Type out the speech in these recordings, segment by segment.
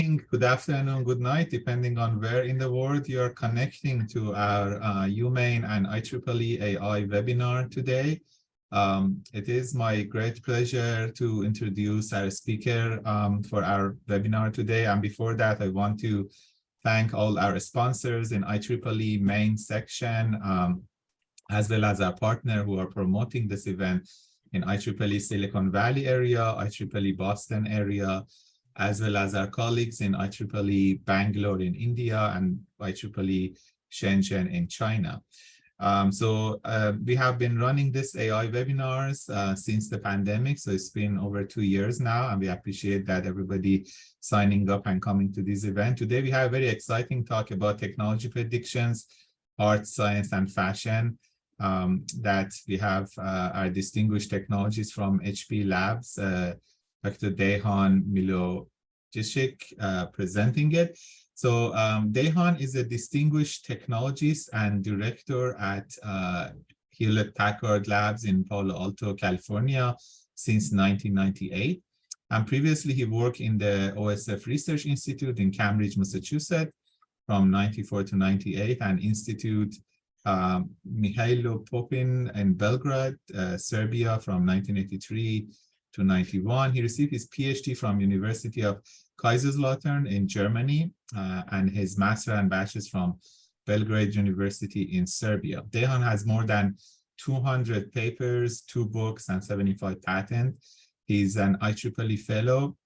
morning, good afternoon, good night, depending on where in the world you are connecting to our UMaine and IEEE AI webinar today. It is my great pleasure to introduce our speaker for our webinar today. And before that, I want to thank all our sponsors in IEEE main section, as well as our partner who are promoting this event in IEEE Silicon Valley area, IEEE Boston area, as well as our colleagues in IEEE Bangalore in India and IEEE Shenzhen in China. We have been running this AI webinars since the pandemic, so it's been over 2 years now, and we appreciate that everybody signing up and coming to this event. Today we have a very exciting talk about technology predictions, art, science, and fashion. That we have our distinguished technologists from HP Labs, Dr. Dejan Milojicic presenting it. So Dejan is a distinguished technologist and director at Hewlett Packard Labs in Palo Alto, California since 1998. And previously he worked in the OSF Research Institute in Cambridge, Massachusetts from 94 to 98, and Institute Mihailo Popin in Belgrade, Serbia from 1983 to 91. He received his PhD from University of Kaiserslautern in Germany and his master and bachelor's from Belgrade University in Serbia. Dejan has more than 200 papers, 2 books, and 75 patents. He's an IEEE fellow,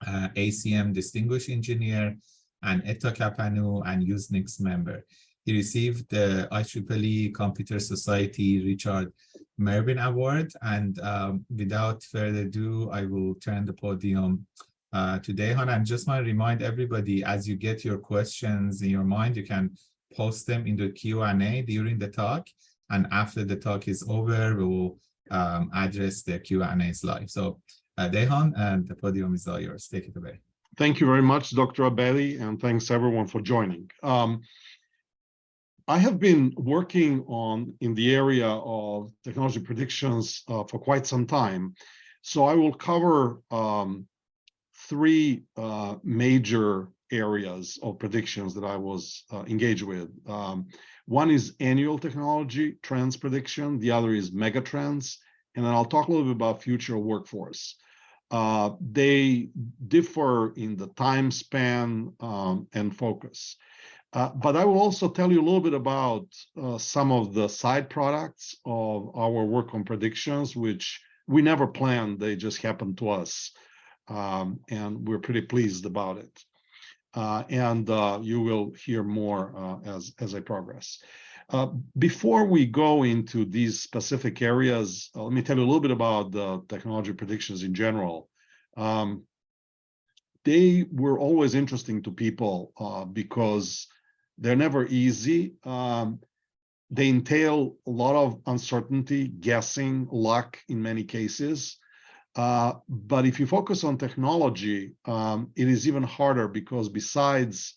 ACM distinguished engineer, and ETA Kapanu and Usenix member. He received the IEEE Computer Society Richard Mervyn Award. And without further ado, I will turn the podium to Dejan. And just want to remind everybody, as you get your questions in your mind, you can post them in the Q&A during the talk. And after the talk is over, we will address the Q&As live. So Dejan, the podium is all yours. Take it away. Thank you very much, Dr. Abedi, and thanks everyone for joining. I have been working in the area of technology predictions for quite some time. So I will cover 3 major areas of predictions that I was engaged with. One is annual technology trends prediction. The other is megatrends. And then I'll talk a little bit about future workforce. They differ in the time span and focus. But I will also tell you a little bit about some of the side products of our work on predictions, which we never planned. They just happened to us. And we're pretty pleased about it. You will hear more as I progress. Before we go into these specific areas, let me tell you a little bit about the technology predictions in general. They were always interesting to people because they're never easy. They entail a lot of uncertainty, guessing, luck in many cases. But if you focus on technology, it is even harder because besides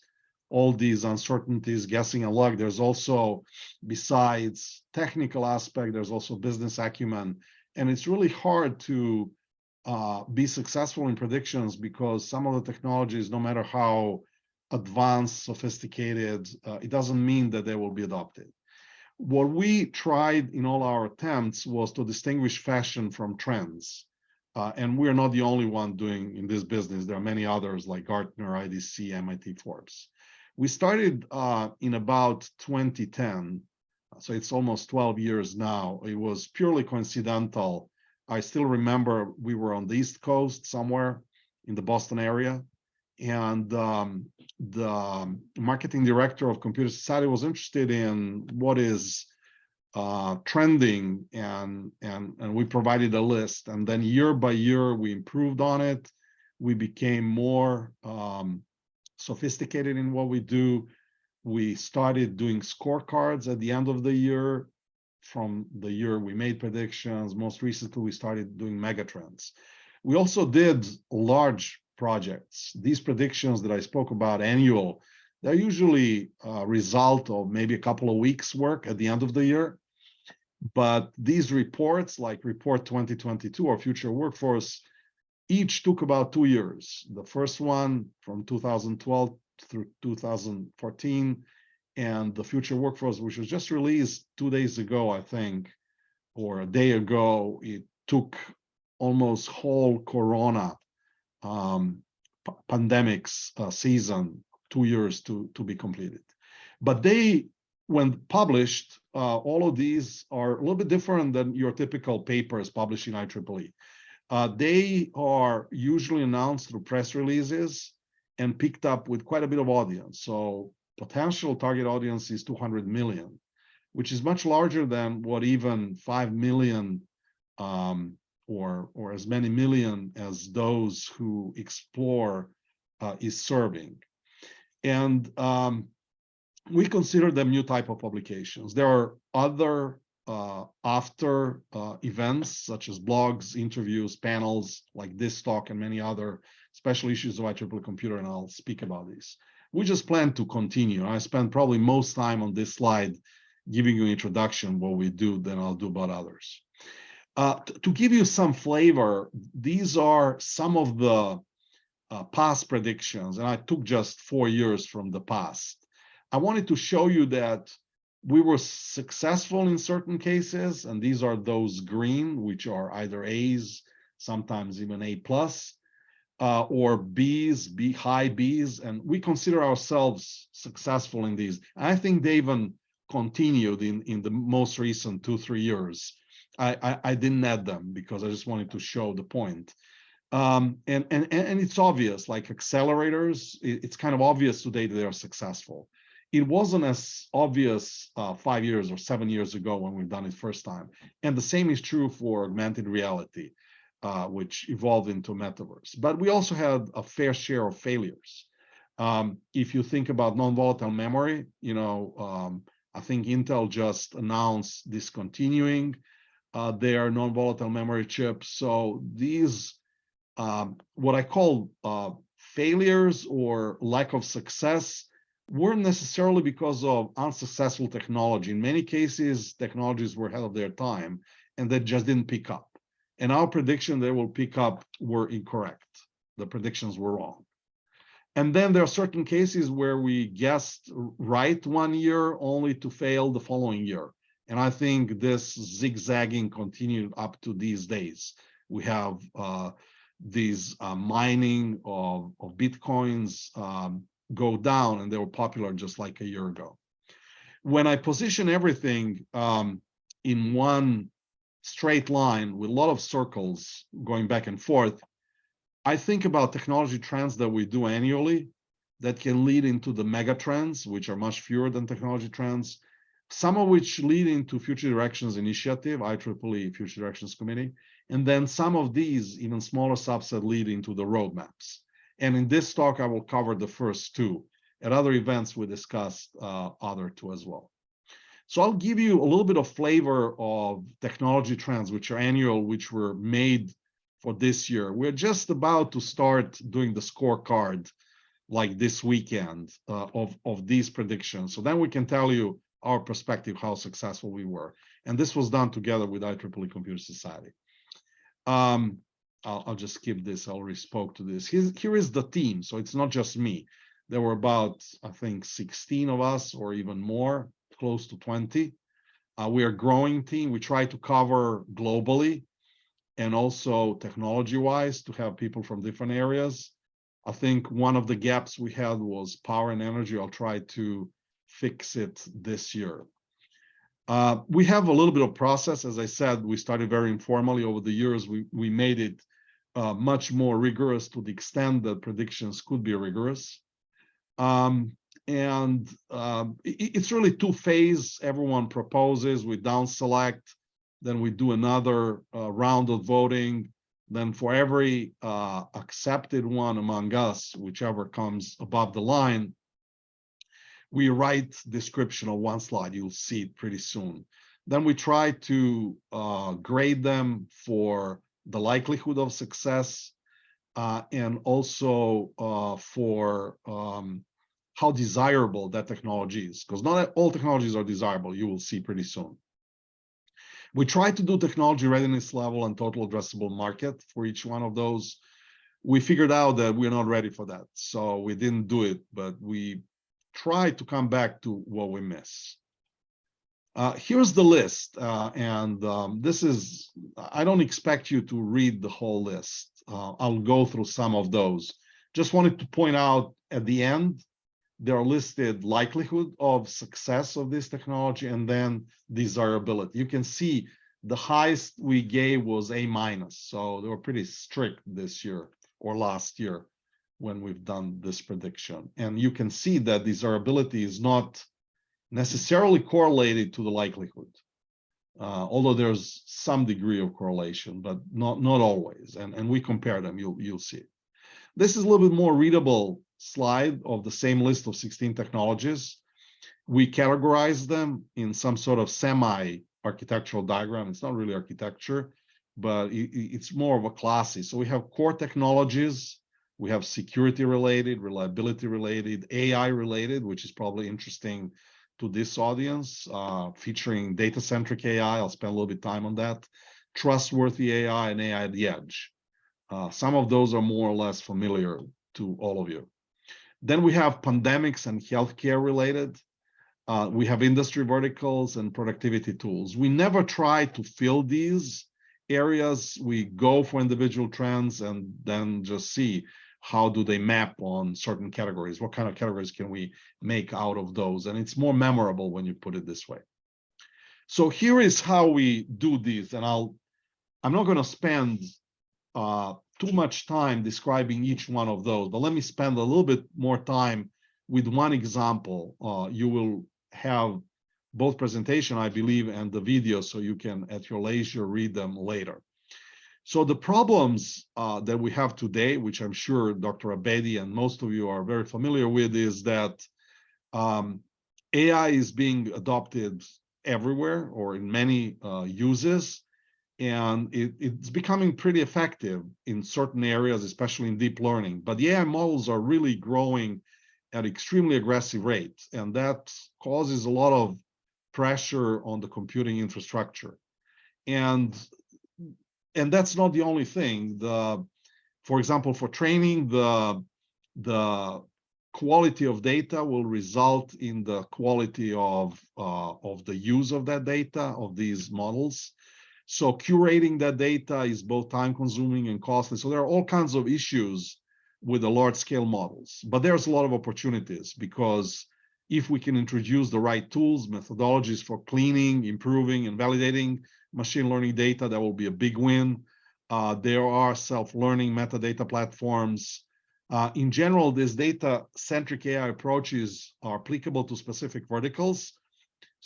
all these uncertainties, guessing and luck, there's also, besides technical aspect, there's also business acumen. And it's really hard to be successful in predictions because some of the technologies, no matter how advanced, sophisticated, it doesn't mean that they will be adopted. What we tried in all our attempts was to distinguish fashion from trends. And we're not the only one doing in this business. There are many others like Gartner, IDC, MIT, Forbes. We started in about 2010. So it's almost 12 years now. It was purely coincidental. I still remember we were on the East Coast somewhere in the Boston area. And the marketing director of Computer Society was interested in what is trending, and we provided a list. And then year by year, we improved on it. We became more sophisticated in what we do. We started doing scorecards at the end of the year from the year we made predictions. Most recently, we started doing megatrends. We also did large projects. These predictions that I spoke about, annual, they're usually a result of maybe a couple of weeks' work at the end of the year. But these reports, like Report 2022 or Future Workforce, Each took about 2 years. The first one from 2012 through 2014, and the Future Workforce, which was just released 2 days ago, I think, or a day ago. It took almost whole Corona pandemics season 2 years to be completed. But they, when published, all of these are a little bit different than your typical papers published in IEEE. They are usually announced through press releases and picked up with quite a bit of audience. So potential target audience is 200 million, which is much larger than what even 5 million or as many million as those who explore is serving. And we consider them new type of publications. There are other after events such as blogs, interviews, panels like this talk and many other special issues of IEEE Computer, and I'll speak about these. We just plan to continue. I spend probably most time on this slide giving you an introduction what we do, then I'll do about others. To give you some flavor, these are some of the past predictions, and I took just 4 years from the past. I wanted to show you that we were successful in certain cases, and these are those green, which are either A's, sometimes even A+, or B's, high B's, and we consider ourselves successful in these. I think they even continued in the most recent 2-3 years. I didn't add them because I just wanted to show the point. And it's obvious, like accelerators, it's kind of obvious today that they are successful. It wasn't as obvious 5 years or 7 years ago when we've done it first time. And the same is true for augmented reality, which evolved into metaverse. But we also had a fair share of failures. If you think about non-volatile memory, I think Intel just announced discontinuing their non-volatile memory chips. So these, what I call failures or lack of success, weren't necessarily because of unsuccessful technology. In many cases, technologies were ahead of their time and they just didn't pick up. And our prediction they will pick up were incorrect. The predictions were wrong. And then there are certain cases where we guessed right 1 year only to fail the following year. And I think this zigzagging continued up to these days. We have these mining of Bitcoins go down, and they were popular just like a year ago. When I position everything in one straight line with a lot of circles going back and forth, I think about technology trends that we do annually that can lead into the mega trends, which are much fewer than technology trends, some of which lead into Future Directions Initiative, IEEE Future Directions Committee, and then some of these, even smaller subset, lead into the roadmaps. And in this talk, I will cover the first two. At other events, we discussed other two as well. So I'll give you a little bit of flavor of technology trends, which are annual, which were made for this year. We're just about to start doing the scorecard like this weekend of these predictions. So then we can tell you our perspective, how successful we were. And this was done together with IEEE Computer Society. I'll just skip this. I already spoke to this. Here is the team. So it's not just me. There were about, I think, 16 of us or even more, close to 20. We are a growing team. We try to cover globally and also technology-wise to have people from different areas. I think one of the gaps we had was power and energy. I'll try to fix it this year. We have a little bit of process. As I said, we started very informally. Over the years, we made it much more rigorous to the extent that predictions could be rigorous. It's really two-phase. Everyone proposes, we down select, then we do another round of voting. Then for every accepted one among us, whichever comes above the line, we write description on one slide. You'll see it pretty soon. Then we try to grade them for the likelihood of success and also for how desirable that technology is, because not all technologies are desirable. You will see pretty soon. We try to do technology readiness level and total addressable market for each one of those. we figured out that we're not ready for that. So we didn't do it, but we tried to come back to what we miss. Here's the list. This is, I don't expect you to read the whole list. I'll go through some of those. Just wanted to point out at the end, there are listed likelihood of success of this technology and then desirability. You can see the highest we gave was A-. So they were pretty strict this year or last year when we've done this prediction. And you can see that desirability is not necessarily correlated to the likelihood, although there's some degree of correlation, but not always. And we compare them, you'll see it. This is a little bit more readable slide of the same list of 16 technologies. We categorize them in some sort of semi-architectural diagram. It's not really architecture, but it's more of a classy. So we have core technologies, we have security related, reliability related, AI related, which is probably interesting to this audience, featuring data-centric AI. I'll spend a little bit of time on that. Trustworthy AI and AI at the edge. Some of those are more or less familiar to all of you. Then we have pandemics and healthcare related. We have industry verticals and productivity tools. We never try to fill these areas. We go for individual trends and then just see how do they map on certain categories? What kind of categories can we make out of those? And it's more memorable when you put it this way. So here is how we do this. And I'm not going to spend too much time describing each one of those, but let me spend a little bit more time with one example. You will have both presentation, I believe, and the video, so you can, at your leisure, read them later. So the problems that we have today, which I'm sure Dr. Abedi and most of you are very familiar with, is that AI is being adopted everywhere or in many uses, and it's becoming pretty effective in certain areas, especially in deep learning. But the AI models are really growing at extremely aggressive rates, and that causes a lot of pressure on the computing infrastructure. And that's not the only thing. For example, for training, the quality of data will result in the quality of the use of that data, of these models. So curating that data is both time consuming and costly. So there are all kinds of issues with the large scale models, but there's a lot of opportunities, because if we can introduce the right tools, methodologies for cleaning, improving, and validating machine learning data, that will be a big win. There are self-learning metadata platforms. In general, these data-centric AI approaches are applicable to specific verticals.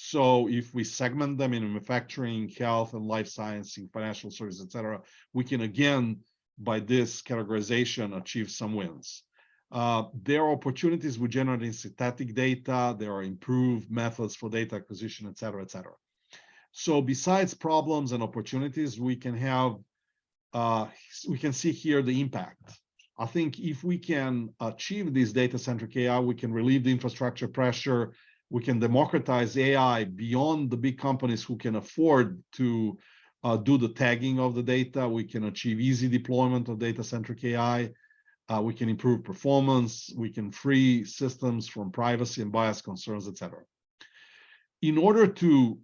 So if we segment them in manufacturing, health and life sciences, financial services, et cetera, we can, again, by this categorization, achieve some wins. There are opportunities with generating synthetic data. There are improved methods for data acquisition, et cetera, et cetera. So besides problems and opportunities, we can see here the impact. I think if we can achieve this data-centric AI, we can relieve the infrastructure pressure. We can democratize AI beyond the big companies who can afford to do the tagging of the data. We can achieve easy deployment of data-centric AI. We can improve performance. We can free systems from privacy and bias concerns, et cetera. In order to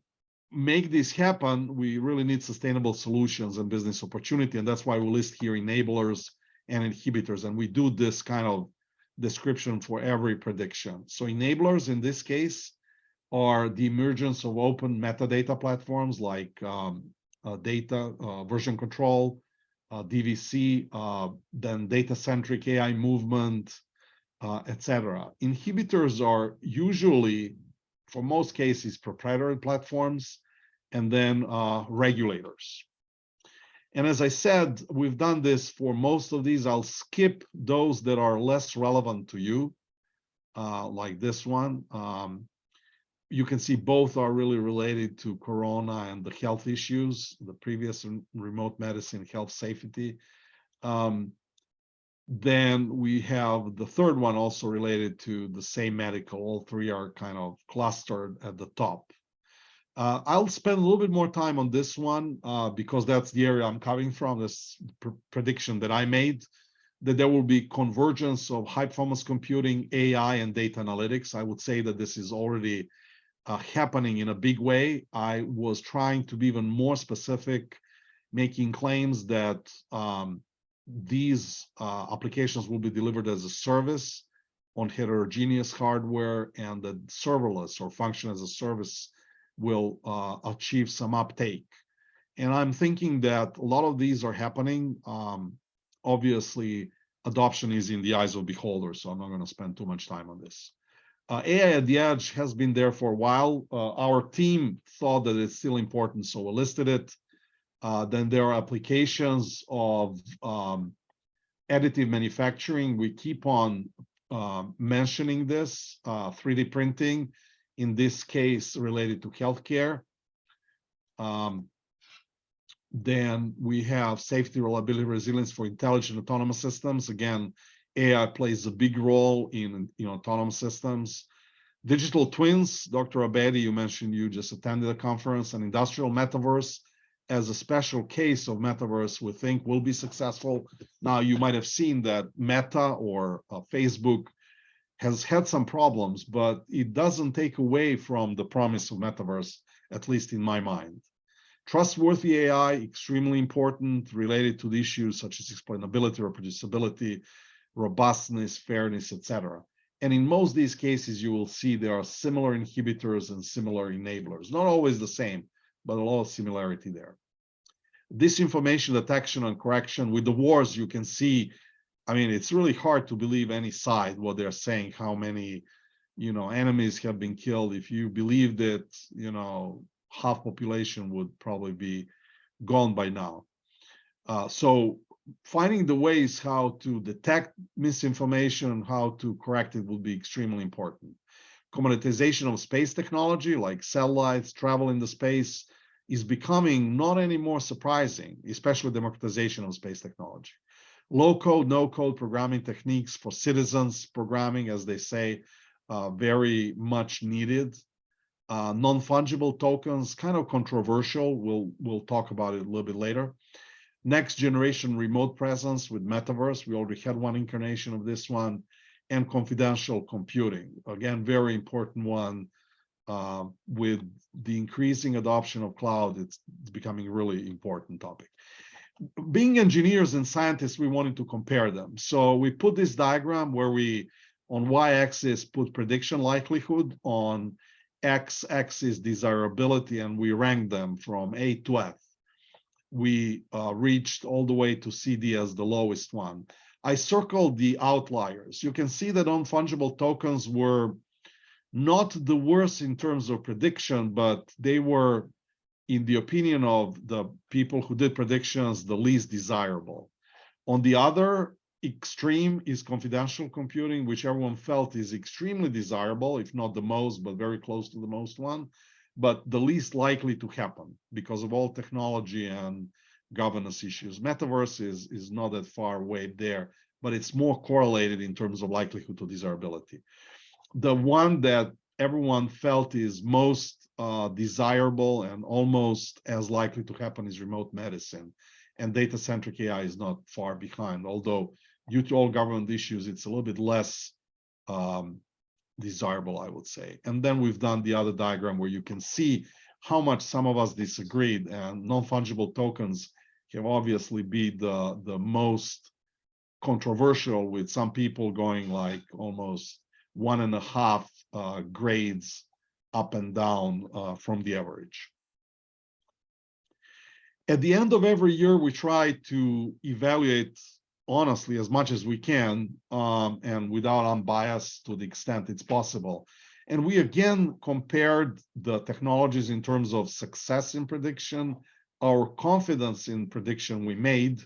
make this happen, we really need sustainable solutions and business opportunity. And that's why we list here enablers and inhibitors. And we do this kind of description for every prediction. So enablers in this case are the emergence of open metadata platforms like data version control, DVC, then data-centric AI movement, etc. Inhibitors are usually, for most cases, proprietary platforms, and then regulators. And as I said, we've done this for most of these. I'll skip those that are less relevant to you, like this one. You can see both are really related to Corona and the health issues, the previous remote medicine, health safety. Then we have the third one also related to the same medical. All three are kind of clustered at the top. I'll spend a little bit more time on this one because that's the area I'm coming from, this prediction that I made. that there will be convergence of high-performance computing, AI, and data analytics. I would say that this is already happening in a big way. I was trying to be even more specific, making claims that these applications will be delivered as a service on heterogeneous hardware, and that serverless or function as a service will achieve some uptake. And I'm thinking that a lot of these are happening. Obviously, adoption is in the eyes of beholders, so I'm not going to spend too much time on this. AI at the edge has been there for a while. Our team thought that it's still important, so we listed it. Then there are applications of additive manufacturing. We keep on mentioning this, 3D printing, in this case related to healthcare. Then we have safety, reliability, resilience for intelligent autonomous systems. Again, AI plays a big role in autonomous systems. Digital twins, Dr. Abedi, you mentioned you just attended a conference. An industrial metaverse as a special case of metaverse we think will be successful. Now, you might have seen that Meta or Facebook has had some problems, but it doesn't take away from the promise of metaverse, at least in my mind. Trustworthy AI, extremely important, related to the issues such as explainability, reproducibility, robustness, fairness, etc. And in most of these cases, you will see there are similar inhibitors and similar enablers. Not always the same, but a lot of similarity there. Disinformation detection and correction. With the wars, you can see, I mean, it's really hard to believe any side, what they're saying, how many, enemies have been killed. If you believe that, half population would probably be gone by now. So finding the ways how to detect misinformation, how to correct it will be extremely important. Commoditization of space technology, like satellites, travel into space, is becoming not any more surprising, especially democratization of space technology. Low-code, no-code programming techniques for citizens programming, as they say, very much needed. Non-fungible tokens, kind of controversial. We'll talk about it a little bit later. Next generation remote presence with metaverse. We already had one incarnation of this one. And confidential computing. Again, very important one. With the increasing adoption of cloud, it's becoming a really important topic. Being engineers and scientists, we wanted to compare them. So we put this diagram where we, on y-axis, put prediction likelihood, on x-axis desirability, and we ranked them from A to F. We reached all the way to CD as the lowest one. I circled the outliers. You can see that non-fungible tokens were not the worst in terms of prediction, but they were, in the opinion of the people who did predictions, the least desirable. On the other extreme is confidential computing, which everyone felt is extremely desirable, if not the most, but very close to the most one, but the least likely to happen because of all technology and governance issues. Metaverse is not that far away there, but it's more correlated in terms of likelihood to desirability. The one that everyone felt is most desirable and almost as likely to happen is remote medicine. And data-centric AI is not far behind, although due to all government issues, it's a little bit less desirable, I would say. And then we've done the other diagram where you can see how much some of us disagreed, and non-fungible tokens have obviously been the most controversial, with some people going like almost 1.5 grades up and down from the average. At the end of every year, we try to evaluate honestly as much as we can and without unbiased to the extent it's possible. And we again compared the technologies in terms of success in prediction, our confidence in prediction we made,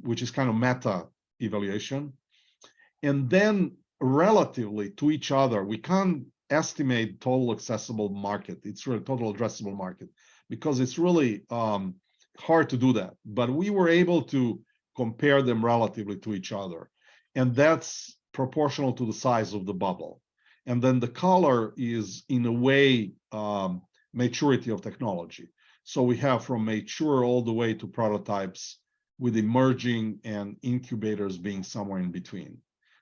which is kind of meta evaluation. And then relatively to each other, we can't estimate total accessible market. It's really total addressable market because it's really hard to do that. But we were able to compare them relatively to each other. And that's proportional to the size of the bubble. And then the color is, in a way, maturity of technology. So we have from mature all the way to prototypes with emerging and incubators being somewhere in between.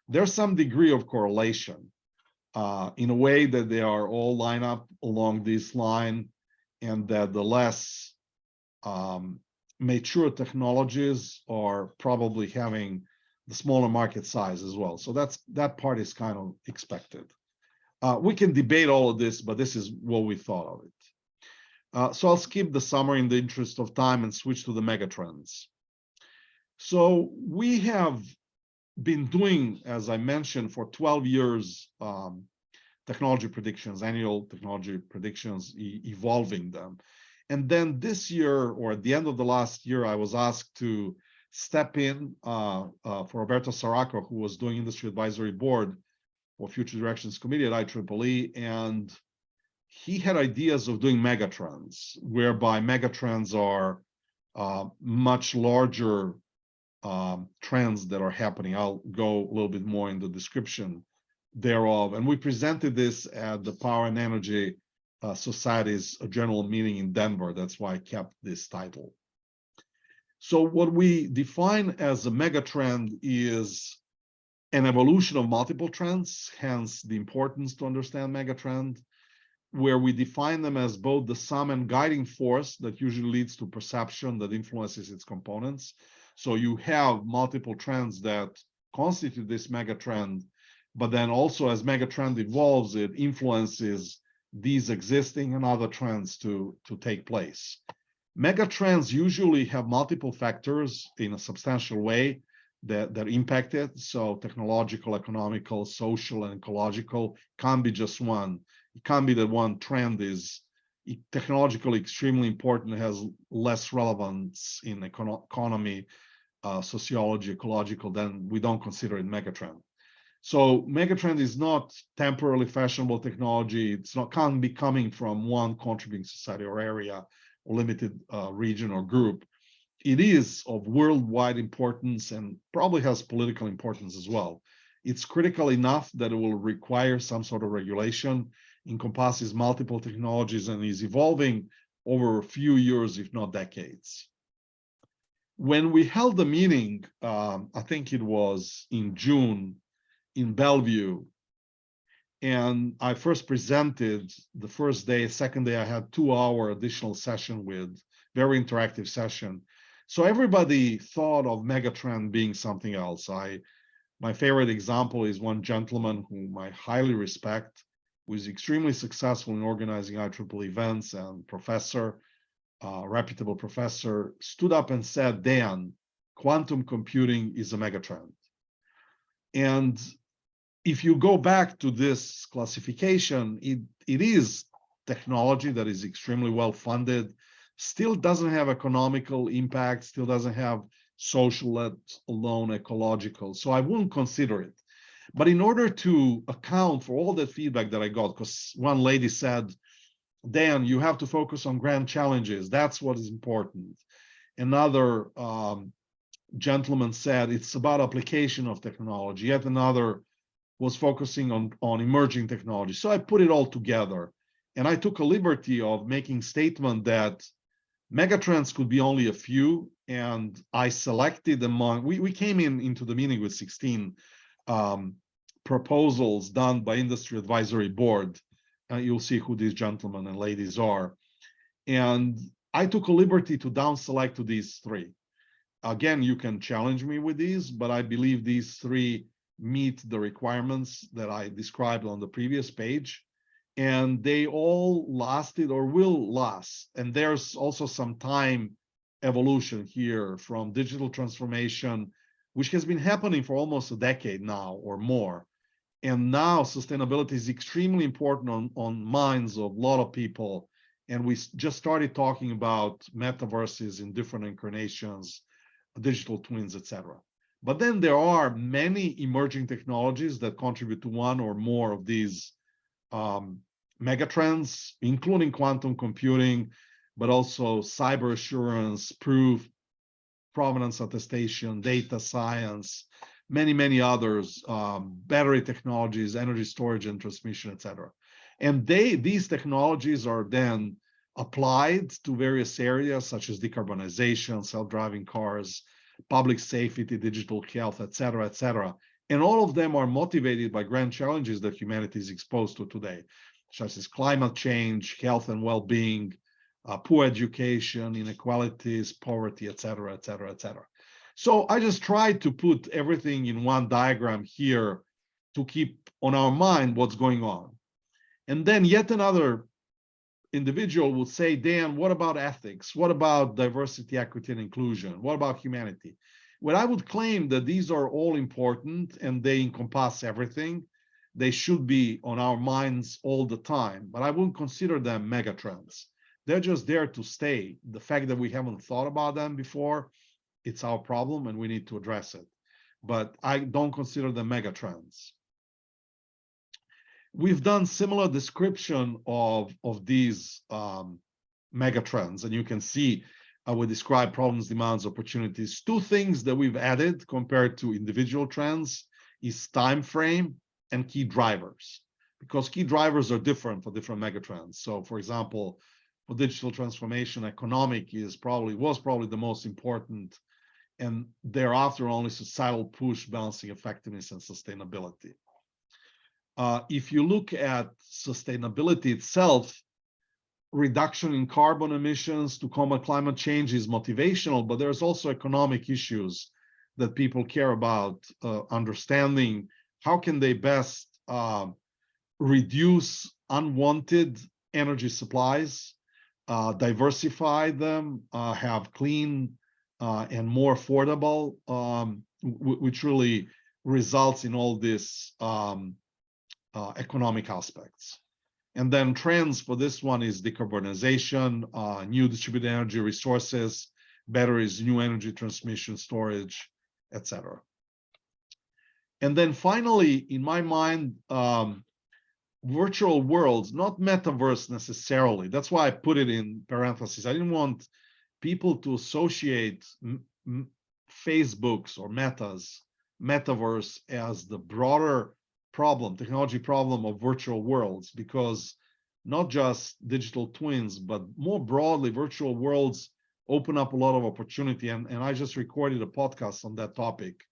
There's some degree of correlation in a way that they are all lined up along this line, and that the less mature technologies are probably having the smaller market size as well. So that part is kind of expected. We can debate all of this, but this is what we thought of it. So I'll skip the summary in the interest of time and switch to the megatrends. So we have been doing, as I mentioned, for 12 years, technology predictions, annual technology predictions, evolving them. And then this year, or at the end of the last year, I was asked to step in for Roberto Saracco, who was doing Industry Advisory Board for Future Directions Committee at IEEE, and he had ideas of doing megatrends, whereby megatrends are much larger trends that are happening. I'll go a little bit more in the description thereof. And we presented this at the Power and Energy Society's general meeting in Denver. That's why I kept this title. So what we define as a megatrend is an evolution of multiple trends, hence the importance to understand megatrend, where we define them as both the sum and guiding force that usually leads to perception that influences its components. So you have multiple trends that constitute this megatrend, but then also as megatrend evolves, it influences these existing and other trends to take place. Megatrends usually have multiple factors in a substantial way that impact it. So technological, economical, social, and ecological can't be just one. It can't be that one trend is technologically extremely important, has less relevance in economy, sociology, ecological, then we don't consider it megatrend. So megatrend is not temporarily fashionable technology. It's not, can't be coming from one contributing society or area or limited region or group. It is of worldwide importance and probably has political importance as well. It's critical enough that it will require some sort of regulation, encompasses multiple technologies, and is evolving over a few years, if not decades. When we held the meeting, I think it was in June in Bellevue, and I first presented the first day. Second day, I had 2-hour additional session with very interactive session. So everybody thought of megatrend being something else. My favorite example is one gentleman whom I highly respect, who is extremely successful in organizing IEEE events and professor, reputable professor, stood up and said, "Dan, quantum computing is a megatrend." And if you go back to this classification, it is technology that is extremely well funded, still doesn't have economical impact, still doesn't have social, let alone ecological. So I wouldn't consider it. But in order to account for all that feedback that I got, because one lady said, "Dan, you have to focus on grand challenges. That's what is important." Another gentleman said, "It's about application of technology." Yet another was focusing on emerging technology. So I put it all together. And I took a liberty of making statement that megatrends could be only a few. And I selected among, we came into the meeting with 16 proposals done by Industry Advisory Board. You'll see who these gentlemen and ladies are. And I took a liberty to down select to these 3. Again, you can challenge me with these, but I believe these 3 meet the requirements that I described on the previous page. And they all lasted or will last. And there's also some time evolution here from digital transformation, which has been happening for almost a decade now or more. And now sustainability is extremely important on minds of a lot of people. And we just started talking about metaverses in different incarnations, digital twins, etc. But then there are many emerging technologies that contribute to one or more of these megatrends, including quantum computing, but also cyber assurance, proof, provenance attestation, data science, many others, battery technologies, energy storage and transmission, etc. And these technologies are then applied to various areas such as decarbonization, self-driving cars, public safety, digital health, et cetera, et cetera. And all of them are motivated by grand challenges that humanity is exposed to today, such as climate change, health and well-being, poor education, inequalities, poverty, et cetera, et cetera, et cetera. So I just tried to put everything in one diagram here to keep on our mind what's going on. And then yet another individual would say, Dan, what about ethics? What about diversity, equity, and inclusion? What about humanity? Well, I would claim that these are all important and they encompass everything. They should be on our minds all the time, but I wouldn't consider them megatrends. They're just there to stay. The fact that we haven't thought about them before, it's our problem and we need to address it. But I don't consider them megatrends. We've done similar description of these megatrends, and you can see we describe problems, demands, opportunities. Two things that we've added compared to individual trends is time frame and key drivers, because key drivers are different for different megatrends. So, for example, for digital transformation, economic was probably the most important, and thereafter only societal push, balancing effectiveness and sustainability. If you look at sustainability itself, reduction in carbon emissions to combat climate change is motivational, but there's also economic issues that people care about, understanding how can they best reduce unwanted energy supplies, diversify them, have clean and more affordable, which really results in all this economic aspects. And then trends for this one is decarbonization, new distributed energy resources, batteries, new energy transmission, storage, etc. And then finally, in my mind, virtual worlds, not metaverse necessarily. That's why I put it in parentheses. I didn't want people to associate Facebook's or Meta's metaverse as the broader problem, technology problem of virtual worlds, because not just digital twins, but more broadly, virtual worlds open up a lot of opportunity. And I just recorded a podcast on that topic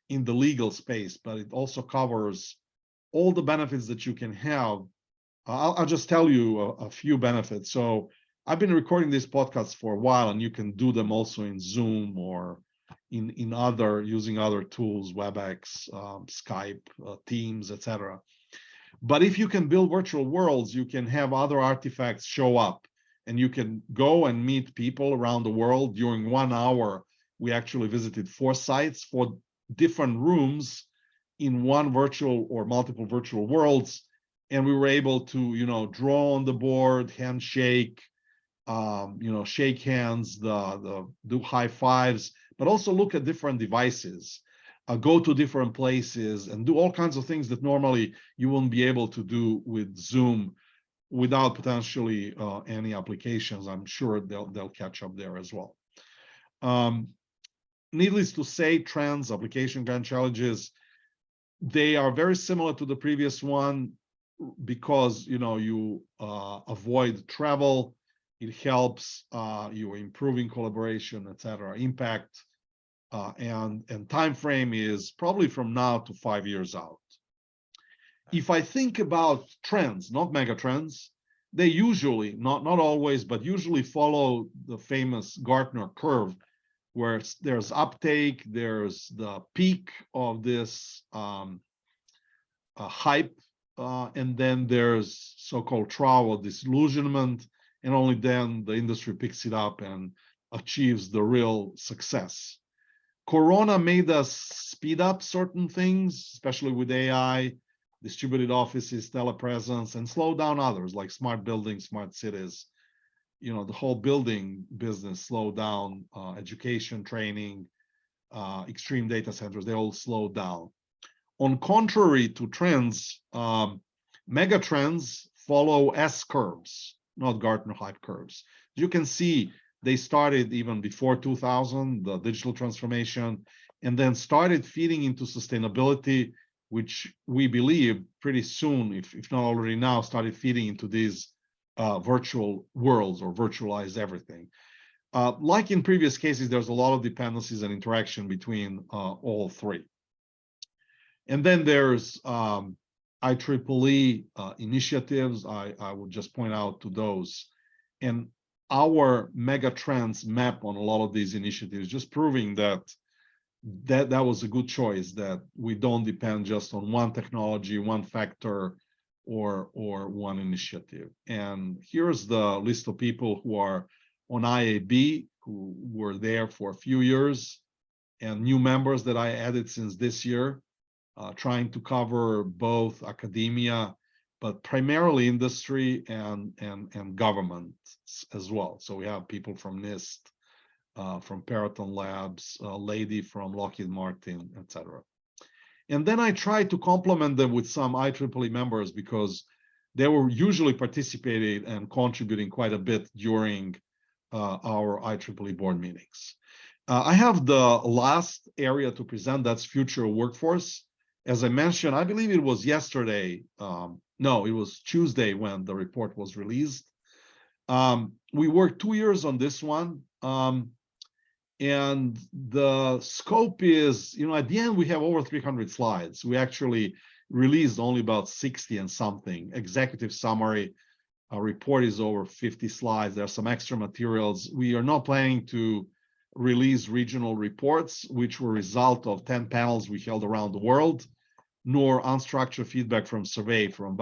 in the legal space, but it also covers all the benefits that you can have. I'll just tell you a few benefits. So I've been recording these podcasts for a while, and you can do them also in Zoom or in other, using other tools, WebEx, Skype, Teams, etc. But if you can build virtual worlds, you can have other artifacts show up, and you can go and meet people around the world. During 1 hour, we actually visited 4 sites, 4 different rooms in one virtual or multiple virtual worlds, and we were able to, draw on the board, handshake, shake hands, do high fives, but also look at different devices, go to different places, and do all kinds of things that normally you wouldn't be able to do with Zoom without potentially any applications. I'm sure they'll catch up there as well. Needless to say, trends, application grand challenges, they are very similar to the previous one because you avoid travel. It helps you're improving collaboration, etc. Impact and time frame is probably from now to 5 years out. If I think about trends, not mega trends, they usually, not always, but usually follow the famous Gartner curve, where there's uptake, there's the peak of this hype, and then there's so-called trough or disillusionment, and only then the industry picks it up and achieves the real success. Corona made us speed up certain things, especially with AI, distributed offices, telepresence, and slow down others like smart buildings, smart cities. The whole building business slowed down, education, training, extreme data centers, they all slowed down. On contrary to trends, mega trends follow S curves, not Gartner hype curves. You can see they started even before 2000, the digital transformation, and then started feeding into sustainability, which we believe pretty soon, if not already now, started feeding into these virtual worlds or virtualize everything. Like in previous cases, there's a lot of dependencies and interaction between all three. And then there's IEEE initiatives. I would just point out to those. And our megatrends map on a lot of these initiatives, just proving that was a good choice, that we don't depend just on one technology, one factor, or one initiative. And here's the list of people who are on IAB, who were there for a few years, and new members that I added since this year, trying to cover both academia, but primarily industry and government as well. So we have people from NIST, from Peraton Labs, a lady from Lockheed Martin, etc. And then I tried to complement them with some IEEE members, because they were usually participating and contributing quite a bit during our IEEE board meetings. I have the last area to present, that's future workforce. As I mentioned, I believe it was yesterday, no, it was Tuesday when the report was released. We worked 2 years on this one. And the scope is, at the end, we have over 300 slides. We actually released only about 60 and something. Executive summary, a report is over 50 slides. There are some extra materials. We are not planning to release regional reports, which were a result of 10 panels we held around the world, nor unstructured feedback from survey from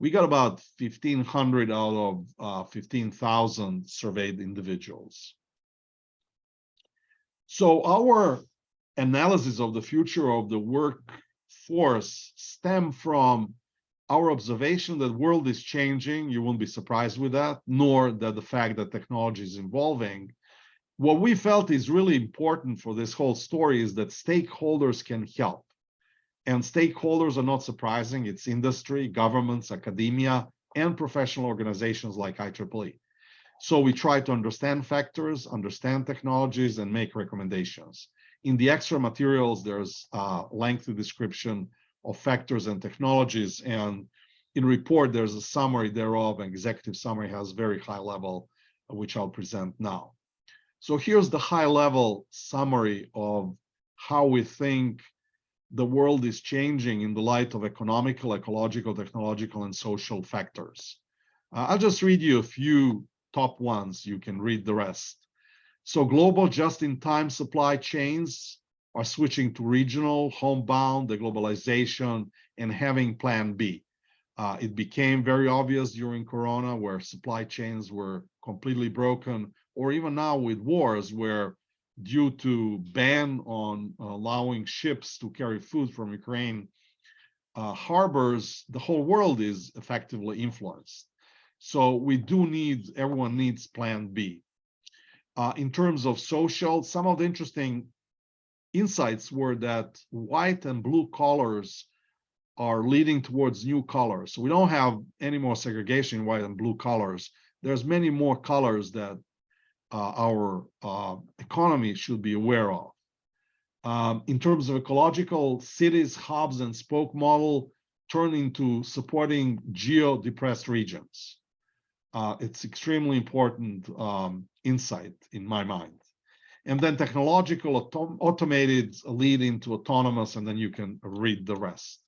we got about 1,500 out of 15,000 surveyed individuals. So our analysis of the future of the workforce stem from our observation that the world is changing. You won't be surprised with that, nor that the fact that technology is evolving. What we felt is really important for this whole story is that stakeholders can help. And stakeholders are not surprising. It's industry, governments, academia, and professional organizations like IEEE. So we try to understand factors, understand technologies, and make recommendations. In the extra materials, there's a lengthy description of factors and technologies. And in report, there's a summary thereof. An executive summary has very high level, which I'll present now. So here's the high level summary of how we think the world is changing in the light of economical, ecological, technological, and social factors. I'll just read you a few top ones. You can read the rest. So global just-in-time supply chains are switching to regional, homebound, deglobalization, and having plan B. It became very obvious during Corona, where supply chains were completely broken, or even now with wars, where due to ban on allowing ships to carry food from Ukraine harbors, the whole world is effectively influenced. So we do need, everyone needs plan B. In terms of social, some of the interesting insights were that white and blue collars are leading towards new colors. So we don't have any more segregation in white and blue collars. There's many more colors that our economy should be aware of. In terms of ecological, cities, hubs, and spoke model turn into supporting geo-depressed regions. It's extremely important insight in my mind. And then technological, automated lead into autonomous, and then you can read the rest.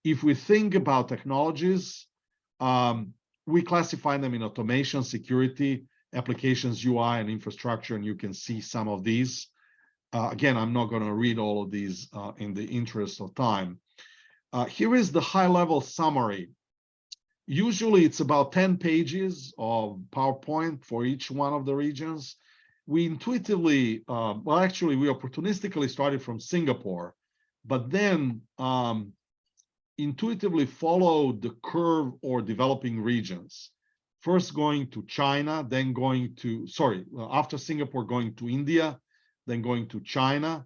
If we think about technologies, we classify them in automation, security, applications, UI, and infrastructure, and you can see some of these. Again, I'm not going to read all of these in the interest of time. Here is the high-level summary. Usually it's about 10 pages of PowerPoint for each one of the regions. We intuitively, well, actually, we opportunistically started from Singapore, but then intuitively followed the curve or developing regions. First going to China, then going to, after Singapore, going to India, then going to China,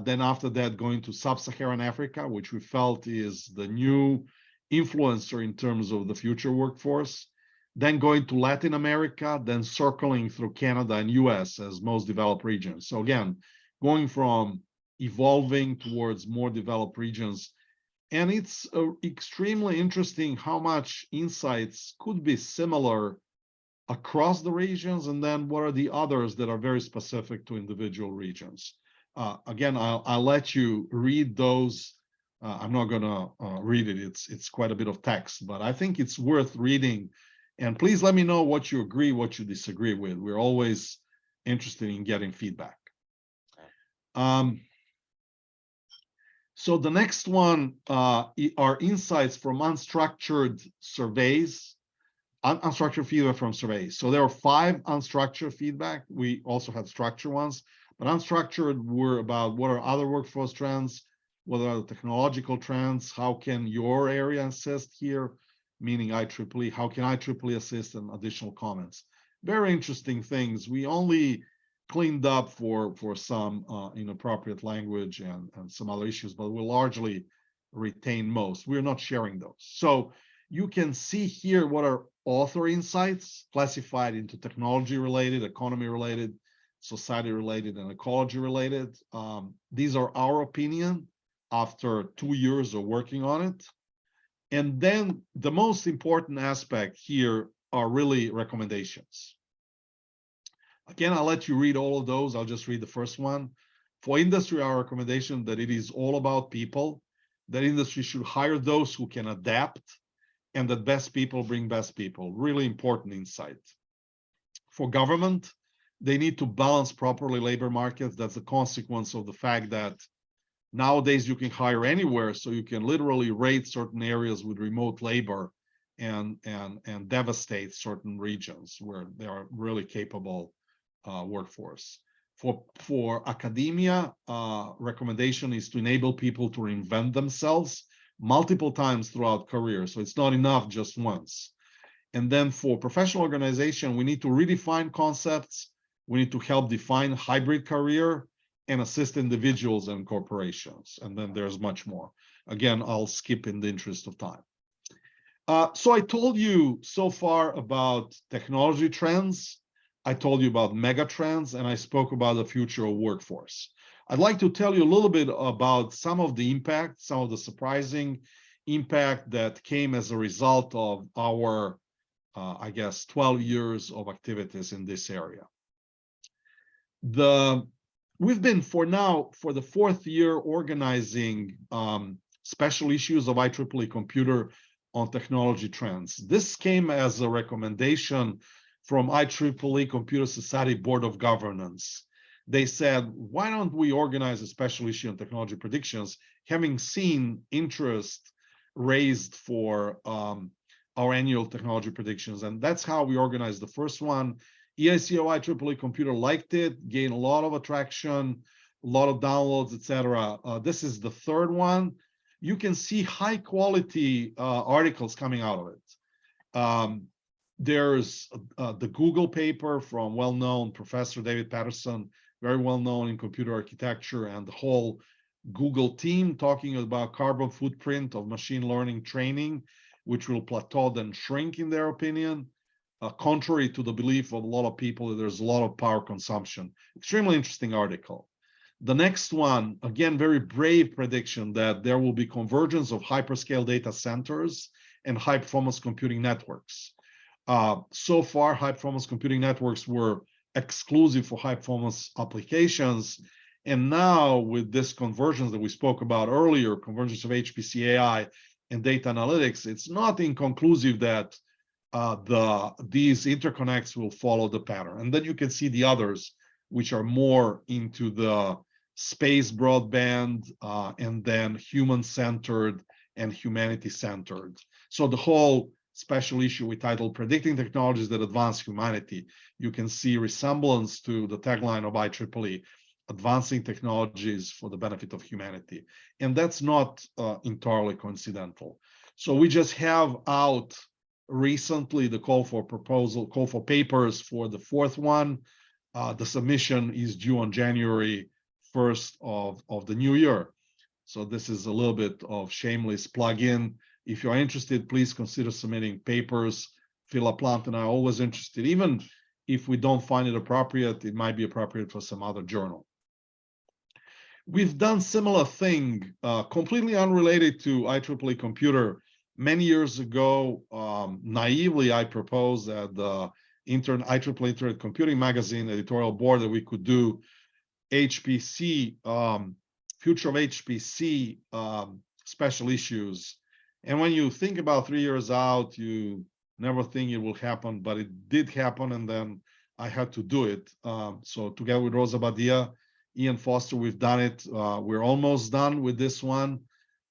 then after that, going to Sub-Saharan Africa, which we felt is the new influencer in terms of the future workforce, then going to Latin America, then circling through Canada and US as most developed regions. So again, going from evolving towards more developed regions. And it's extremely interesting how much insights could be similar across the regions, and then what are the others that are very specific to individual regions. Again, I'll let you read those. I'm not going to read it. It's quite a bit of text, but I think it's worth reading. And please let me know what you agree, what you disagree with. We're always interested in getting feedback. So the next one are insights from unstructured surveys, unstructured feedback from surveys. So there are 5 unstructured feedback. We also had structured ones, but unstructured were about what are other workforce trends, what are the technological trends, how can your area assist here, meaning IEEE, how can IEEE assist, and additional comments. Very interesting things. We only cleaned up for some inappropriate language and some other issues, but we largely retain most. We're not sharing those. So you can see here what are author insights classified into technology related, economy related, society related, and ecology related. These are our opinion after 2 years of working on it. And then the most important aspect here are really recommendations. Again, I'll let you read all of those. I'll just read the first one. For industry, our recommendation that it is all about people, that industry should hire those who can adapt, and that best people bring best people. Really important insight. For government, they need to balance properly labor markets. That's a consequence of the fact that nowadays you can hire anywhere, so you can literally raid certain areas with remote labor and devastate certain regions where they are really capable workforce. For academia, recommendation is to enable people to reinvent themselves multiple times throughout career. So it's not enough just once. And then for professional organization, we need to redefine concepts. We need to help define hybrid career and assist individuals and corporations. And then there's much more. Again, I'll skip in the interest of time. So I told you so far about technology trends. I told you about mega trends, and I spoke about the future of workforce. I'd like to tell you a little bit about some of the impact, some of the surprising impact that came as a result of our, I guess, 12 years of activities in this area. We've been for the 4th year organizing special issues of IEEE Computer on technology trends. This came as a recommendation from IEEE Computer Society Board of Governance. They said, why don't we organize a special issue on technology predictions, having seen interest raised for our annual technology predictions. And that's how we organized the first one. EICO IEEE Computer liked it, gained a lot of attraction, a lot of downloads, etc. This is the 3rd one. You can see high quality articles coming out of it. There's the Google paper from well-known Professor David Patterson, very well-known in computer architecture, and the whole Google team talking about carbon footprint of machine learning training, which will plateau then shrink in their opinion, contrary to the belief of a lot of people that there's a lot of power consumption. Extremely interesting article. The next one, again, very brave prediction that there will be convergence of hyperscale data centers and high-performance computing networks. So far, high-performance computing networks were exclusive for high-performance applications. And now with this convergence that we spoke about earlier, convergence of HPC AI and data analytics, it's not inconclusive that these interconnects will follow the pattern. And then you can see the others, which are more into the space broadband and then human-centered and humanity-centered. So the whole special issue we titled Predicting Technologies That Advance Humanity. You can see resemblance to the tagline of IEEE, advancing technologies for the benefit of humanity. And that's not entirely coincidental. So we just have out recently the call for papers for the 4th one. The submission is due on January 1st of the new year. So this is a little bit of shameless plug-in. If you're interested, please consider submitting papers. Philip Plant and I are always interested. Even if we don't find it appropriate, it might be appropriate for some other journal. We've done similar thing, completely unrelated to IEEE Computer. Many years ago, naively, I proposed at the IEEE Internet Computing Magazine editorial board that we could do HPC, future of HPC special issues. And when you think about 3 years out, you never think it will happen, but it did happen, and then I had to do it. So together with Rosa Badia, Ian Foster, we've done it. We're almost done with this one.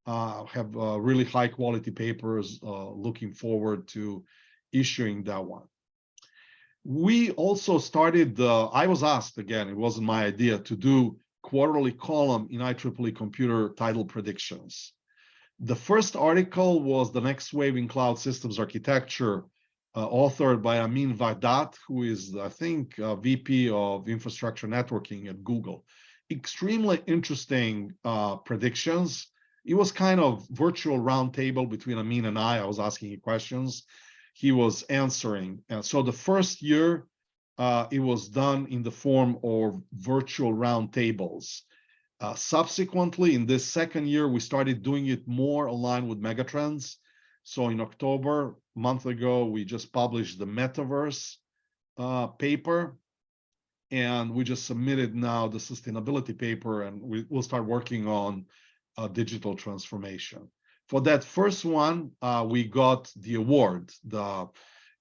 Have really high quality papers, looking forward to issuing that one. We also started, I was asked again, it wasn't my idea, to do quarterly column in IEEE Computer title predictions. The first article was the next wave in cloud systems architecture, authored by Amin Vahdat, who is, I think, VP of infrastructure networking at Google. Extremely interesting predictions. It was kind of virtual roundtable between Amin and I. I was asking him questions. He was answering. And so the first year, it was done in the form of virtual roundtables. Subsequently, in this second year, we started doing it more aligned with megatrends. So in October, a month ago, we just published the metaverse paper, and we just submitted now the sustainability paper, and we'll start working on digital transformation. For that first one, we got the award.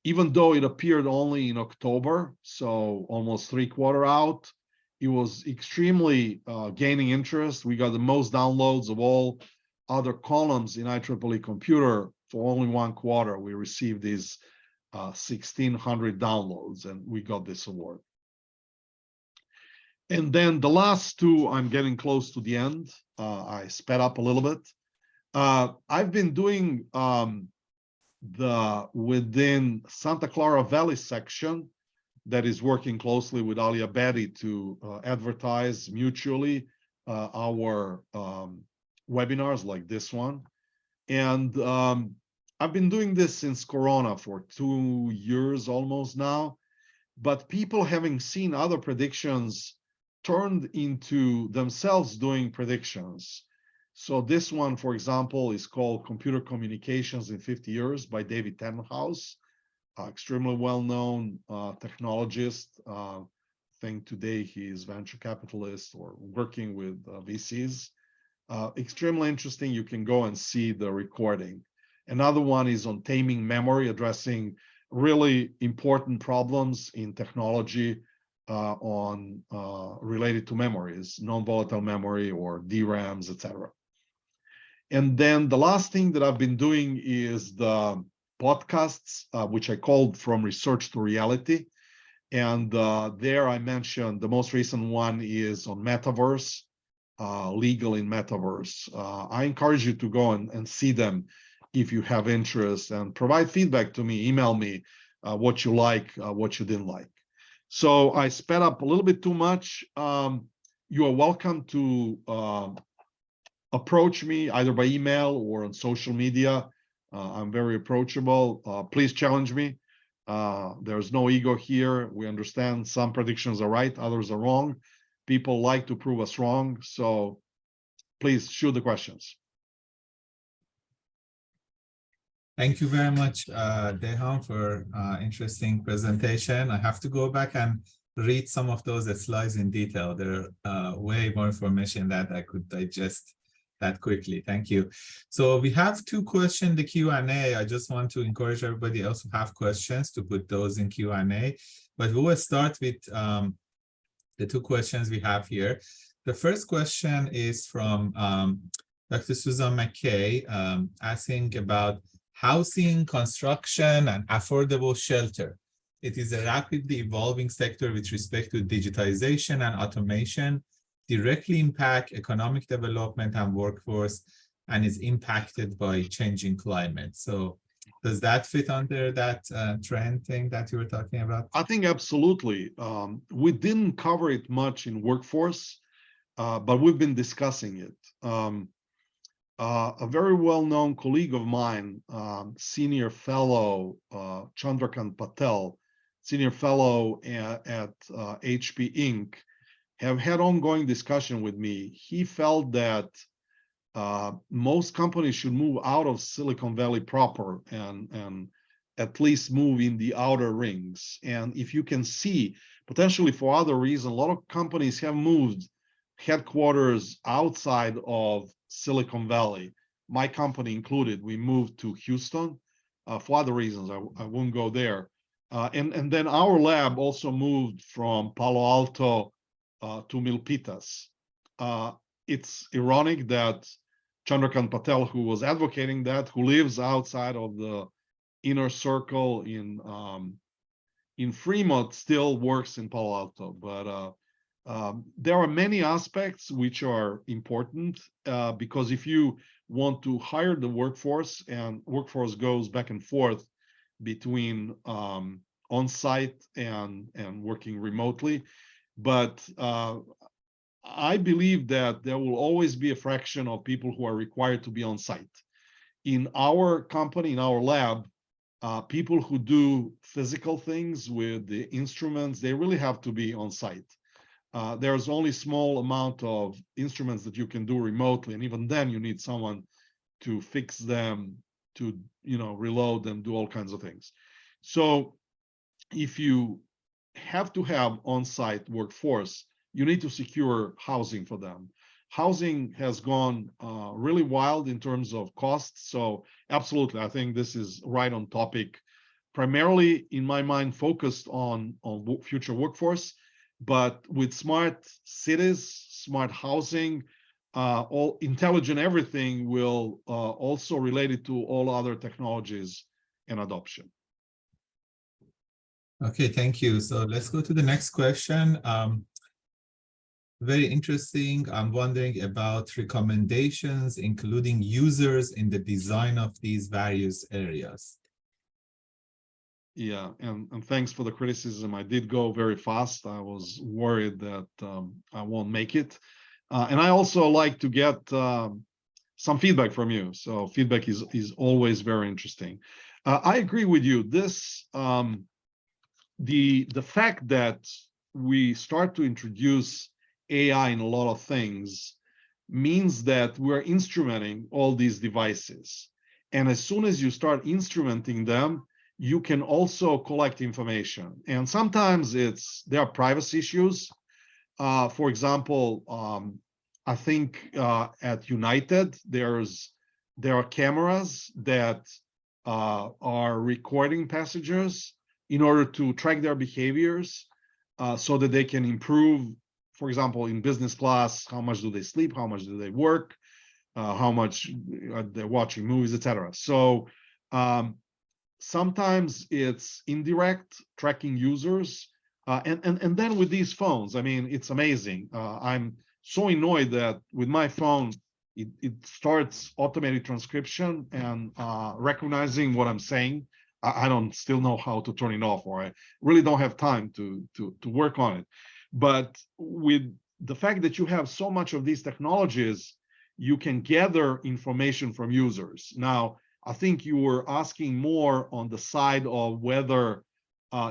Even though it appeared only in October, so almost 3/4 out, it was extremely gaining interest. We got the most downloads of all other columns in IEEE Computer for only 1/4. We received these 1,600 downloads, and we got this award. And then the last two, I'm getting close to the end. I sped up a little bit. I've been doing within Santa Clara Valley section that is working closely with Ali Abedi to advertise mutually our webinars like this one. And I've been doing this since Corona for 2 years almost now, but people having seen other predictions turned into themselves doing predictions. So this one, for example, is called Computer Communications in 50 Years by David Tenenhaus, extremely well-known technologist. I think today he is venture capitalist or working with VCs. Extremely interesting. You can go and see the recording. Another one is on taming memory, addressing really important problems in technology related to memories, non-volatile memory or DRAMs, etc. And then the last thing that I've been doing is the podcasts, which I called From Research to Reality. And there I mentioned the most recent one is on metaverse, legal in metaverse. I encourage you to go and see them if you have interest, and provide feedback to me, email me what you like, what you didn't like. So I sped up a little bit too much. You are welcome to approach me either by email or on social media. I'm very approachable. Please challenge me. There's no ego here. We understand some predictions are right, others are wrong. People like to prove us wrong. So please shoot the questions. Thank you very much, Dejan, for interesting presentation. I have to go back and read some of those slides in detail. There are way more information that I could digest that quickly. Thank you. So we have 2 questions in the Q&A. I just want to encourage everybody else who have questions to put those in Q&A. But we will start with the 2 questions we have here. The first question is from Dr. Susan McKay, asking about housing, construction, and affordable shelter. It is a rapidly evolving sector with respect to digitization and automation, directly impact economic development and workforce, and is impacted by changing climate. So does that fit under that trend thing that you were talking about? I think absolutely. We didn't cover it much in workforce, but we've been discussing it. A very well-known colleague of mine, senior fellow, Chandrakant Patel, senior fellow at HP Inc., have had ongoing discussion with me. He felt that most companies should move out of Silicon Valley proper and at least move in the outer rings. And if you can see, potentially for other reasons, a lot of companies have moved headquarters outside of Silicon Valley. My company included, we moved to Houston for other reasons. I won't go there. And then our lab also moved from Palo Alto to Milpitas. It's ironic that Chandrakant Patel, who was advocating that, who lives outside of the inner circle in Fremont, still works in Palo Alto. But there are many aspects which are important because if you want to hire the workforce, and workforce goes back and forth between on-site and working remotely, but I believe that there will always be a fraction of people who are required to be on site. In our company, in our lab, people who do physical things with the instruments, they really have to be on site. There's only small amount of instruments that you can do remotely, and even then you need someone to fix them, to reload them, do all kinds of things. So if you have to have on-site workforce, you need to secure housing for them. Housing has gone really wild in terms of costs. So absolutely, I think this is right on topic, primarily in my mind, focused on future workforce, but with smart cities, smart housing, all intelligent everything will also relate it to all other technologies and adoption. Okay, thank you. So let's go to the next question. Very interesting. I'm wondering about recommendations, including users in the design of these various areas. Yeah, and thanks for the criticism. I did go very fast. I was worried that I won't make it. And I also like to get some feedback from you. So feedback is always very interesting. I agree with you. This the fact that we start to introduce AI in a lot of things means that we're instrumenting all these devices. And as soon as you start instrumenting them, you can also collect information. And sometimes there are privacy issues. For example, I think at United, there are cameras that are recording passengers in order to track their behaviors so that they can improve, for example, in business class, how much do they sleep, how much do they work, how much they're watching movies, etc. So sometimes it's indirect tracking users. And then with these phones, I mean, it's amazing. I'm so annoyed that with my phone, it starts automated transcription and recognizing what I'm saying. I don't still know how to turn it off, or I really don't have time to work on it. But with the fact that you have so much of these technologies, you can gather information from users. Now, I think you were asking more on the side of whether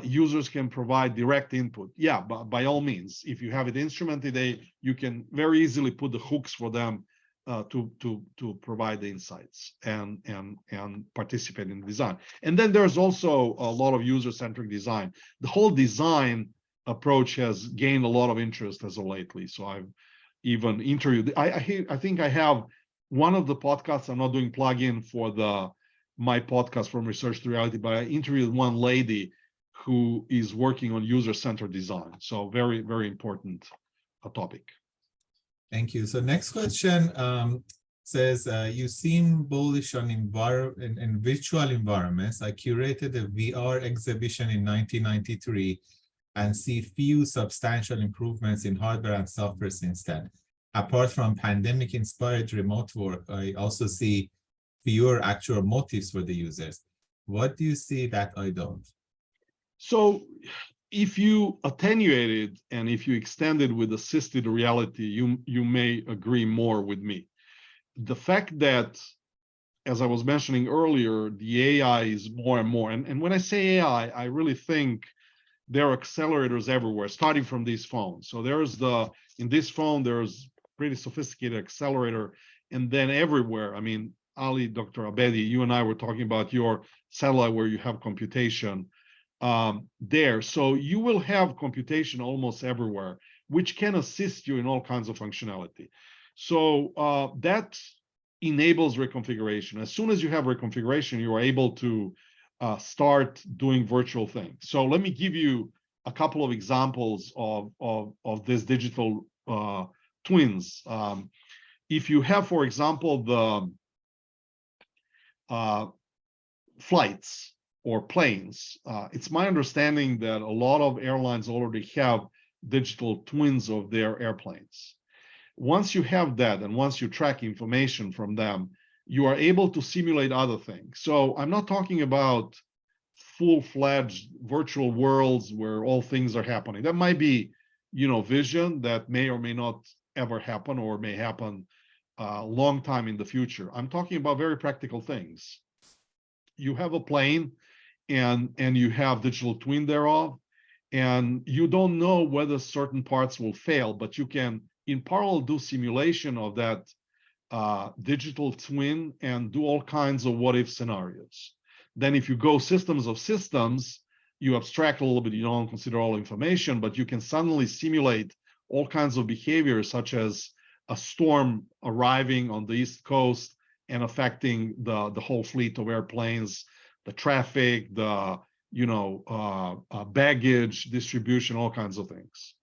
users can provide direct input. Yeah, but by all means, if you have it instrumented, you can very easily put the hooks for them to provide the insights and participate in design. And then there's also a lot of user-centric design. The whole design approach has gained a lot of interest as of lately. So I've even interviewed. I think I have one of the podcasts. I'm not doing plug-in for my podcast From Research to Reality, but I interviewed one lady who is working on user-centered design. So very, very important topic. Thank you. So next question says, you seem bullish on in virtual environments. I curated a VR exhibition in 1993 and see few substantial improvements in hardware and software since then. Apart from pandemic-inspired remote work, I also see fewer actual motives for the users. What do you see that I don't? So if you attenuate it and if you extend it with assisted reality, you may agree more with me. The fact that, as I was mentioning earlier, the AI is more and more, and when I say AI, I really think there are accelerators everywhere, starting from these phones. So in this phone, there's pretty sophisticated accelerator, and then everywhere, I mean, Ali, Dr. Abedi, you and I were talking about your satellite where you have computation there. So you will have computation almost everywhere, which can assist you in all kinds of functionality. So that enables reconfiguration. As soon as you have reconfiguration, you are able to start doing virtual things. So let me give you a couple of examples of this digital twins. If you have, for example, the flights or planes, it's my understanding that a lot of airlines already have digital twins of their airplanes. Once you have that, and once you track information from them, you are able to simulate other things. So I'm not talking about full-fledged virtual worlds where all things are happening. That might be, vision that may or may not ever happen, or may happen a long time in the future. I'm talking about very practical things. You have a plane, and you have digital twin thereof, and you don't know whether certain parts will fail, but you can in parallel do simulation of that digital twin and do all kinds of what if scenarios. Then if you go systems of systems, you abstract a little bit, you don't consider all information, but you can suddenly simulate all kinds of behaviors, such as a storm arriving on the East Coast and affecting the whole fleet of airplanes, the traffic, the baggage distribution, all kinds of things.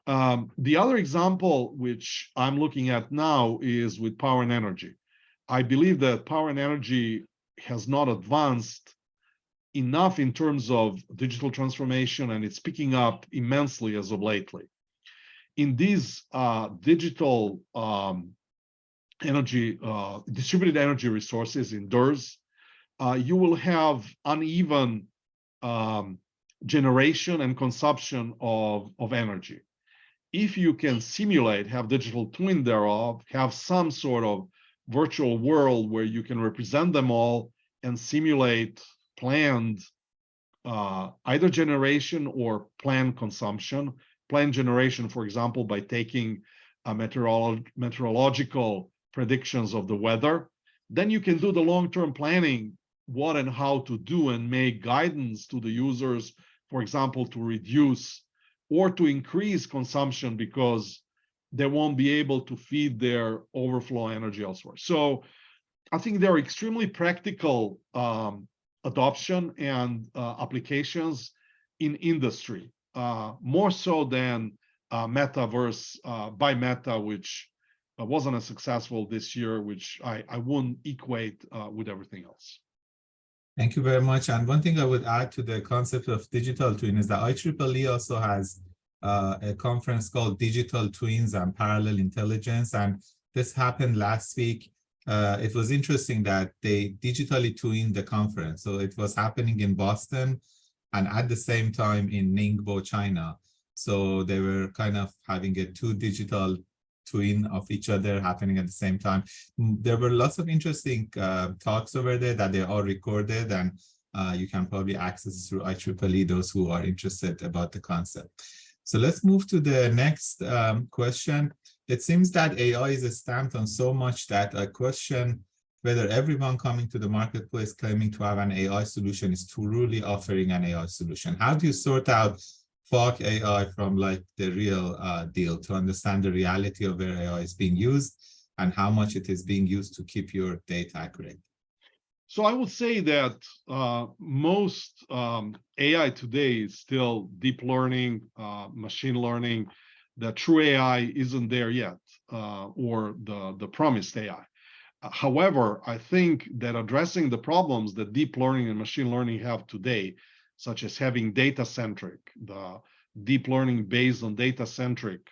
The other example which I'm looking at now is with power and energy. I believe that power and energy has not advanced enough in terms of digital transformation, and it's picking up immensely as of lately. In these digital energy, distributed energy resources in DERs, you will have uneven generation and consumption of energy. If you can simulate, have digital twin thereof, have some sort of virtual world where you can represent them all and simulate planned either generation or planned consumption. Planned generation, for example, by taking meteorological predictions of the weather, then you can do the long-term planning, what and how to do, and make guidance to the users, for example, to reduce or to increase consumption because they won't be able to feed their overflow energy elsewhere. So I think there are extremely practical adoption and applications in industry, more so than metaverse by Meta, which wasn't as successful this year, which I wouldn't equate with everything else. Thank you very much. And one thing I would add to the concept of digital twin is that IEEE also has a conference called Digital Twins and Parallel Intelligence. And this happened last week. It was interesting that they digitally twinned the conference. So it was happening in Boston and at the same time in Ningbo, China. So they were kind of having a two digital twin of each other happening at the same time. There were lots of interesting talks over there that they are recorded, and you can probably access through IEEE, those who are interested about the concept. So let's move to the next question. It seems that AI is stamped on so much that I question whether everyone coming to the marketplace claiming to have an AI solution is truly offering an AI solution. How do you sort out fake AI from like the real deal to understand the reality of where AI is being used and how much it is being used to keep your data accurate? So I would say that most AI today is still deep learning, machine learning. The true AI isn't there yet, or the promised AI. However, I think that addressing the problems that deep learning and machine learning have today, such as having data-centric, the deep learning based on data-centric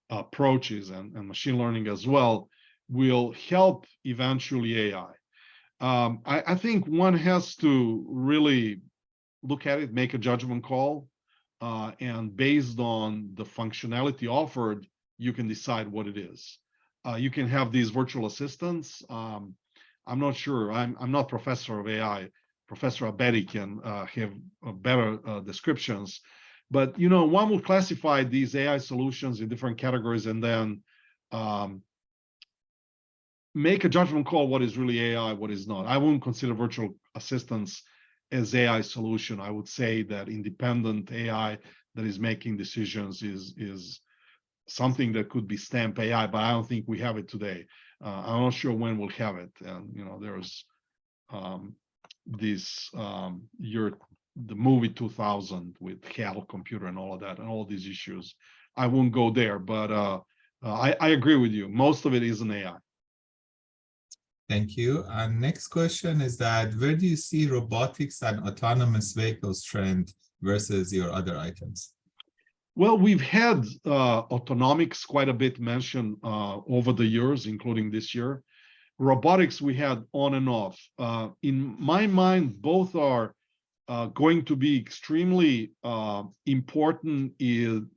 approaches and machine learning as well, will help eventually AI. I think one has to really look at it, make a judgment call, and based on the functionality offered, you can decide what it is. You can have these virtual assistants. I'm not sure. I'm not professor of AI. Professor Abedi can have better descriptions. But one would classify these AI solutions in different categories and then make a judgment call what is really AI, what is not. I wouldn't consider virtual assistants as AI solution. I would say that independent AI that is making decisions is something that could be stamped AI, but I don't think we have it today. I'm not sure when we'll have it. And there's this the movie 2000 with Hewlett computer and all of that and all these issues. I won't go there, but I agree with you. Most of it is an AI. Thank you. And next question is that where do you see robotics and autonomous vehicles trend versus your other items? Well, we've had autonomics quite a bit mentioned over the years, including this year. Robotics we had on and off. In my mind, both are going to be extremely important in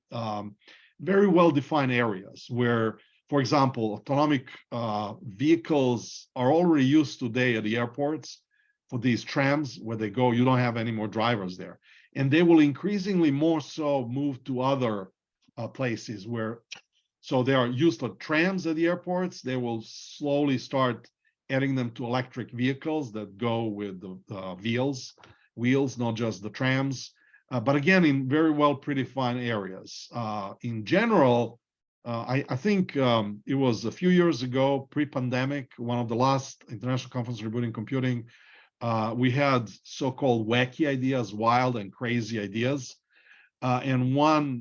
very well-defined areas where, for example, autonomic vehicles are already used today at the airports for these trams where they go, you don't have any more drivers there. And they will increasingly more so move to other places where, so they are used for trams at the airports. They will slowly start adding them to electric vehicles that go with the wheels, not just the trams. But again, in very well predefined areas. In general, I think it was a few years ago, pre-pandemic, one of the last international conferences rebooting computing, we had so-called wacky ideas, wild and crazy ideas. And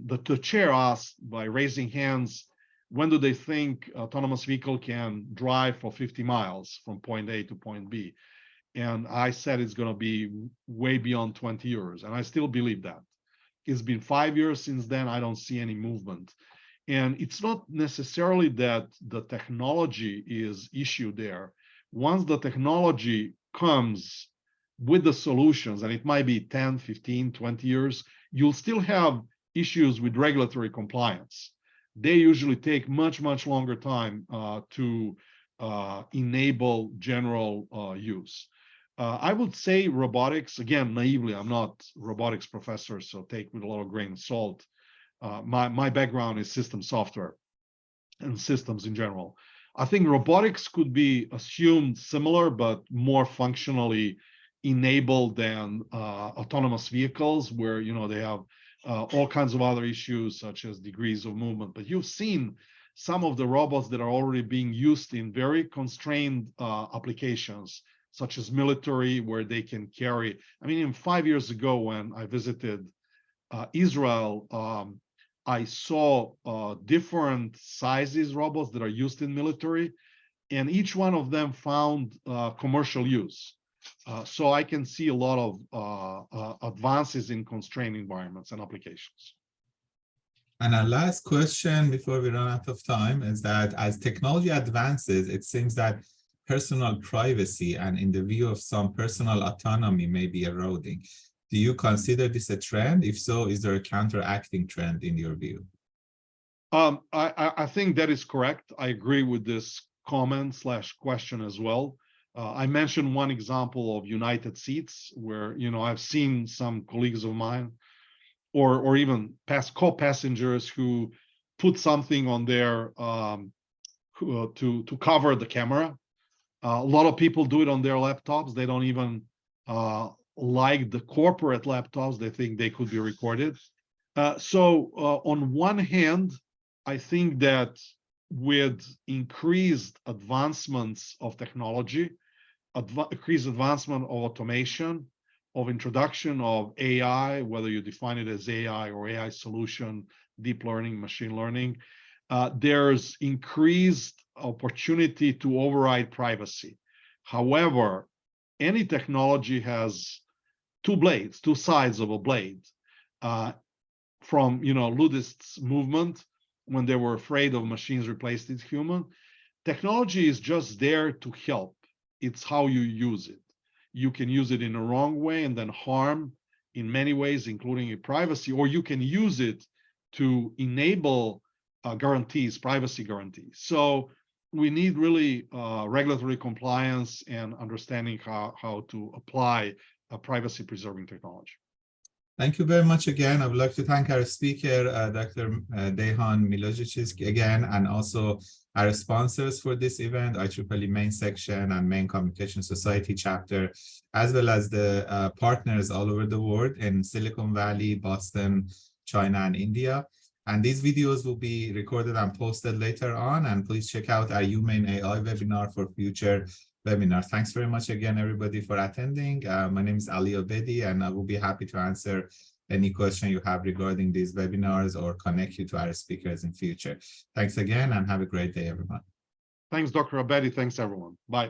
the chair asked by raising hands, when do they think autonomous vehicle can drive for 50 miles from point A to point B? And I said it's going to be way beyond 20 years. And I still believe that. It's been 5 years since then. I don't see any movement. And it's not necessarily that the technology is issue there. Once the technology comes with the solutions, and it might be 10, 15, 20 years, you'll still have issues with regulatory compliance. They usually take much, much longer time to enable general use. I would say robotics, again, naively, I'm not robotics professor, so take with a lot of grain of salt. My background is system software and systems in general. I think robotics could be assumed similar, but more functionally enabled than autonomous vehicles, where they have all kinds of other issues, such as degrees of movement. But you've seen some of the robots that are already being used in very constrained applications, such as military, where they can carry. I mean, 5 years ago when I visited Israel, I saw different sizes robots that are used in military, and each one of them found commercial use. So I can see a lot of advances in constrained environments and applications. And our last question before we run out of time is that as technology advances, it seems that personal privacy and in the view of some personal autonomy may be eroding. Do you consider this a trend? If so, is there a counteracting trend in your view? I think that is correct. I agree with this comment / question as well. I mentioned one example of United Seats where, I've seen some colleagues of mine or even co-passengers who put something on there to cover the camera. A lot of people do it on their laptops. They don't even like the corporate laptops. They think they could be recorded. So on one hand, I think that with increased advancements of technology, increased advancement of automation, of introduction of AI, whether you define it as AI or AI solution, deep learning, machine learning, there's increased opportunity to override privacy. However, any technology has two blades, two sides of a blade. From Luddites movement, when they were afraid of machines replacing human, technology is just there to help. It's how you use it. You can use it in a wrong way and then harm in many ways, including your privacy, or you can use it to enable guarantees, privacy guarantees. So we need really regulatory compliance and understanding how to apply a privacy preserving technology. Thank you very much again. I would like to thank our speaker, Dr. Dejan Milojicic again, and also our sponsors for this event, IEEE Main Section and Main Communication Society chapter, as well as the partners all over the world in Silicon Valley, Boston, China, and India. And these videos will be recorded and posted later on. And please check out our UMaine AI webinar for future webinars. Thanks very much again, everybody, for attending. My name is Ali Abedi, and I will be happy to answer any question you have regarding these webinars or connect you to our speakers in future. Thanks again, and have a great day, everyone. Thanks, Dr. Abedi. Thanks, everyone. Bye.